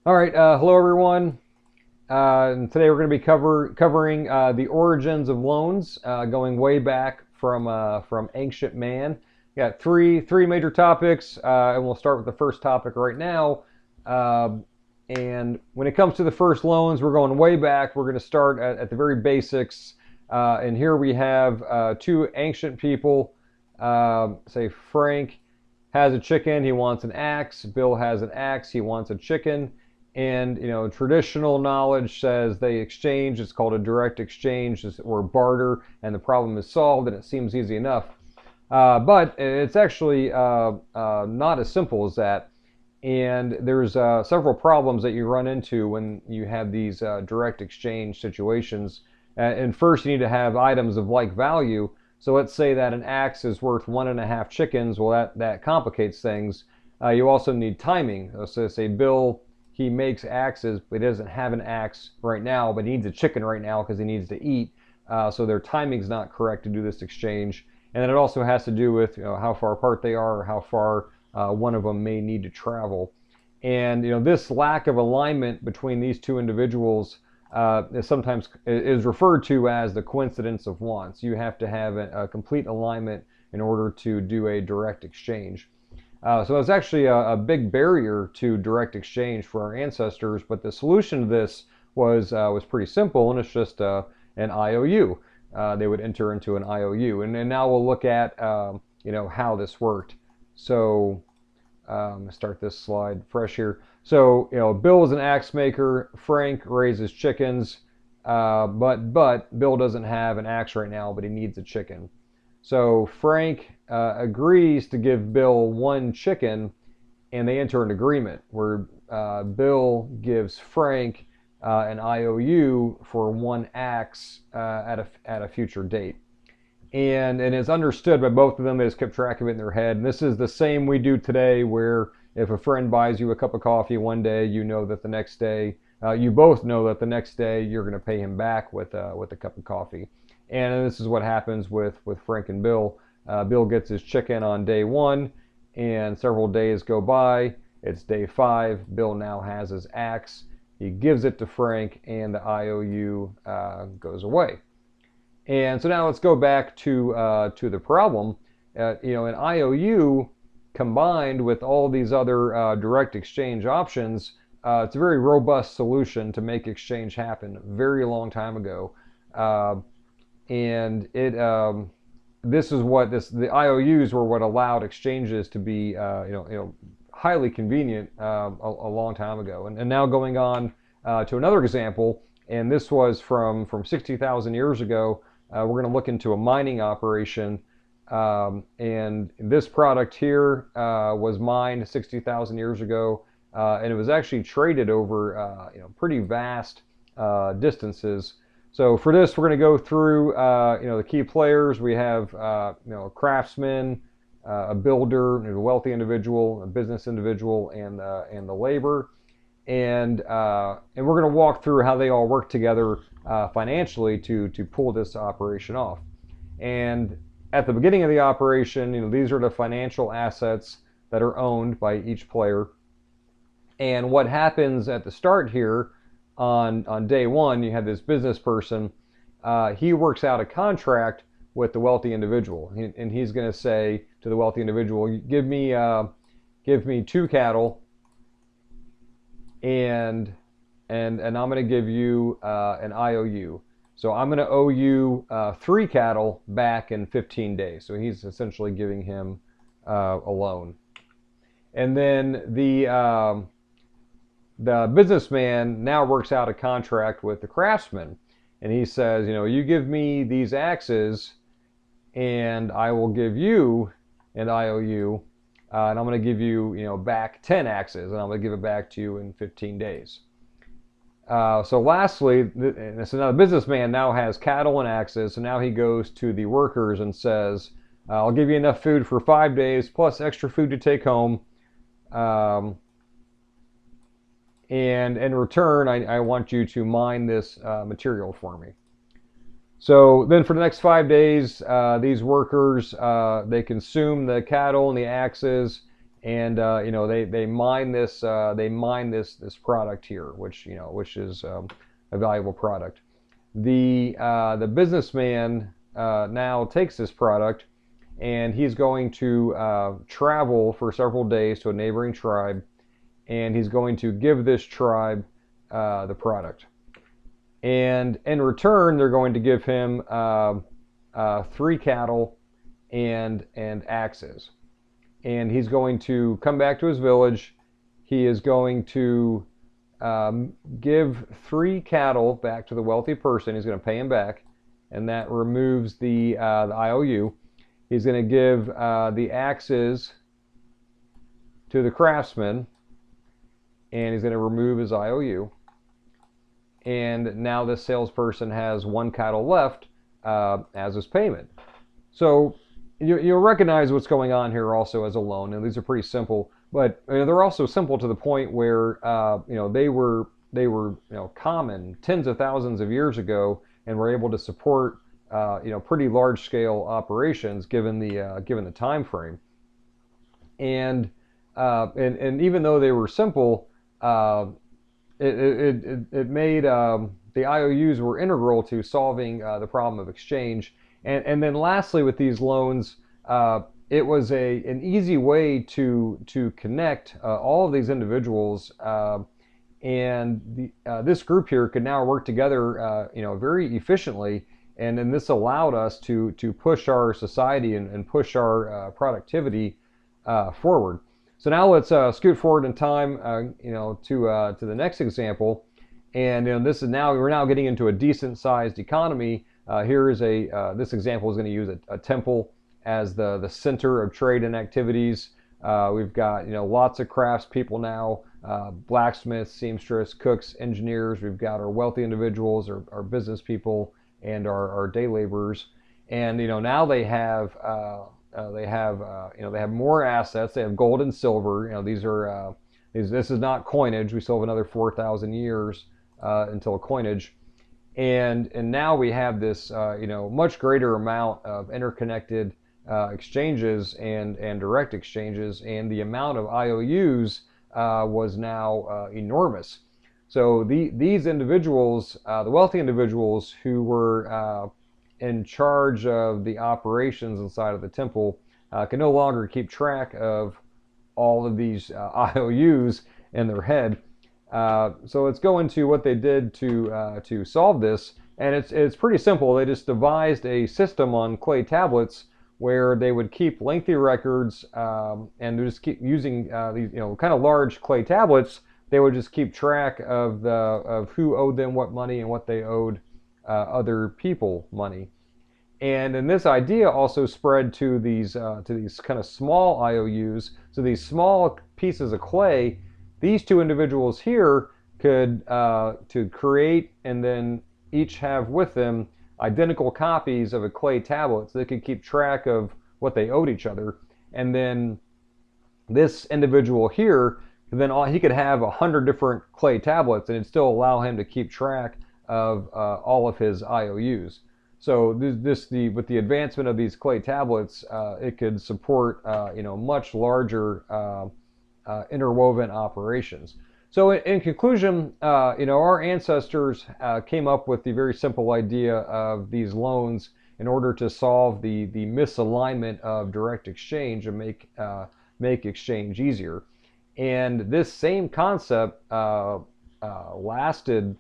All right, hello everyone. And today we're going to be covering the origins of loans, going way back from ancient man. We got three major topics, and we'll start with the first topic right now. Uh, and when it comes to the first loans, we're going way back. We're going to start at the very basics. And here we have two ancient people. Say Frank has a chicken, he wants an axe. Bill has an axe, he wants a chicken. And traditional knowledge says they exchange. It's called a direct exchange or barter, and the problem is solved, and it seems easy enough. But it's actually not as simple as that. And there's several problems that you run into when you have these direct exchange situations. And first, you need to have items of like value. So let's say that an axe is worth 1.5 chickens. Well, that complicates things. You also need timing. So say Bill, he makes axes, but he doesn't have an axe right now, but he needs a chicken right now because he needs to eat. So their timing's not correct to do this exchange. And then it also has to do with how far apart they are, or how far one of them may need to travel. And this lack of alignment between these two individuals is sometimes is referred to as the coincidence of wants. You have to have a complete alignment in order to do a direct exchange. So it's actually a big barrier to direct exchange for our ancestors, but the solution to this was pretty simple, and it's just an IOU. They would enter into an IOU, and now we'll look at how this worked. So start this slide fresh here. So Bill is an axe maker. Frank raises chickens, but Bill doesn't have an axe right now, but he needs a chicken. So Frank agrees to give Bill one chicken, and they enter an agreement where Bill gives Frank an IOU for one axe at a future date. And it's understood by both of them. They just kept track of it in their head. And this is the same we do today, where if a friend buys you a cup of coffee one day, you know that the next day, you both know that the next day you're going to pay him back with a cup of coffee. And this is what happens with Frank and Bill. Bill gets his chicken on day one, and several days go by. It's day 5. Bill now has his axe. He gives it to Frank, and the IOU goes away. And so now let's go back to the problem. An IOU combined with all these other direct exchange options, it's a very robust solution to make exchange happen. A very long time ago, and this is what the IOUs were what allowed exchanges to be highly convenient a long time ago. And now going on to another example, and this was from 60,000 years ago. We're going to look into a mining operation, and this product here was mined 60,000 years ago, and it was actually traded over pretty vast distances. So for this, we're going to go through the key players. We have a craftsman, a builder, a wealthy individual, a business individual, and the labor. And we're going to walk through how they all work together financially to pull this operation off. And at the beginning of the operation, these are the financial assets that are owned by each player. And what happens at the start here on day one, you have this business person. He works out a contract with the wealthy individual, and he's going to say to the wealthy individual, "Give me 2 cattle." And I'm going to give you an IOU. So I'm going to owe you 3 cattle back in 15 days. So he's essentially giving him a loan. And then the businessman now works out a contract with the craftsman, and he says, you give me these axes, and I will give you an IOU. And I'm going to give you, back 10 axes, and I'm going to give it back to you in 15 days. So lastly, so now the businessman now has cattle and axes, so now he goes to the workers and says, I'll give you enough food for 5 days, plus extra food to take home. And in return, I want you to mine this material for me. So then for the next 5 days, these workers, they consume the cattle and the axes, and they mine this product here, which is a valuable product. The businessman now takes this product, and he's going to travel for several days to a neighboring tribe, and he's going to give this tribe the product. And in return, they're going to give him 3 cattle and axes. And he's going to come back to his village. He is going to give 3 cattle back to the wealthy person. He's going to pay him back, and that removes the IOU. He's going to give the axes to the craftsman, and he's going to remove his IOU. And now this salesperson has 1 cattle left as his payment. So you'll recognize what's going on here also as a loan. And these are pretty simple, but they're also simple to the point where they were common tens of thousands of years ago, and were able to support pretty large scale operations given the time frame. And even though they were simple, it made the IOUs were integral to solving the problem of exchange. And then lastly, with these loans, it was an easy way to connect all of these individuals, and this group here could now work together very efficiently. And then this allowed us to push our society and push our productivity forward. So now let's scoot forward in time, to the next example. And we're now getting into a decent-sized economy. Here is this example is going to use a temple as the center of trade and activities. We've got lots of craftspeople now, blacksmiths, seamstress, cooks, engineers. We've got our wealthy individuals, our business people, and our day laborers. And now they have more assets. They have gold and silver. This is not coinage. We still have another 4,000 years until coinage. And now we have this much greater amount of interconnected exchanges and direct exchanges, and the amount of IOUs was now enormous. So these individuals, the wealthy individuals who were in charge of the operations inside of the temple, can no longer keep track of all of these IOUs in their head. So let's go into what they did to solve this, and it's pretty simple. They just devised a system on clay tablets where they would keep lengthy records, and they just keep using these kind of large clay tablets. They would just keep track of who owed them what money and what they owed other people money. And then this idea also spread to these kind of small IOUs. So these small pieces of clay, these 2 individuals here could to create and then each have with them identical copies of a clay tablet, so they could keep track of what they owed each other. And then this individual here, then he could have 100 different clay tablets, and it'd still allow him to keep track of all of his IOUs. So with the advancement of these clay tablets, it could support much larger interwoven operations. So in conclusion, our ancestors came up with the very simple idea of these loans in order to solve the misalignment of direct exchange and make exchange easier. And this same concept lasted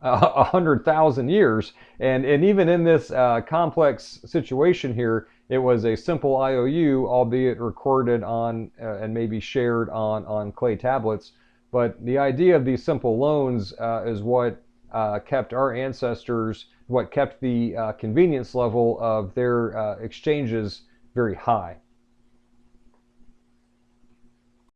100,000 years, and even in this complex situation here, it was a simple IOU, albeit recorded on and maybe shared on clay tablets. But the idea of these simple loans is what kept our ancestors, what kept the convenience level of their exchanges very high.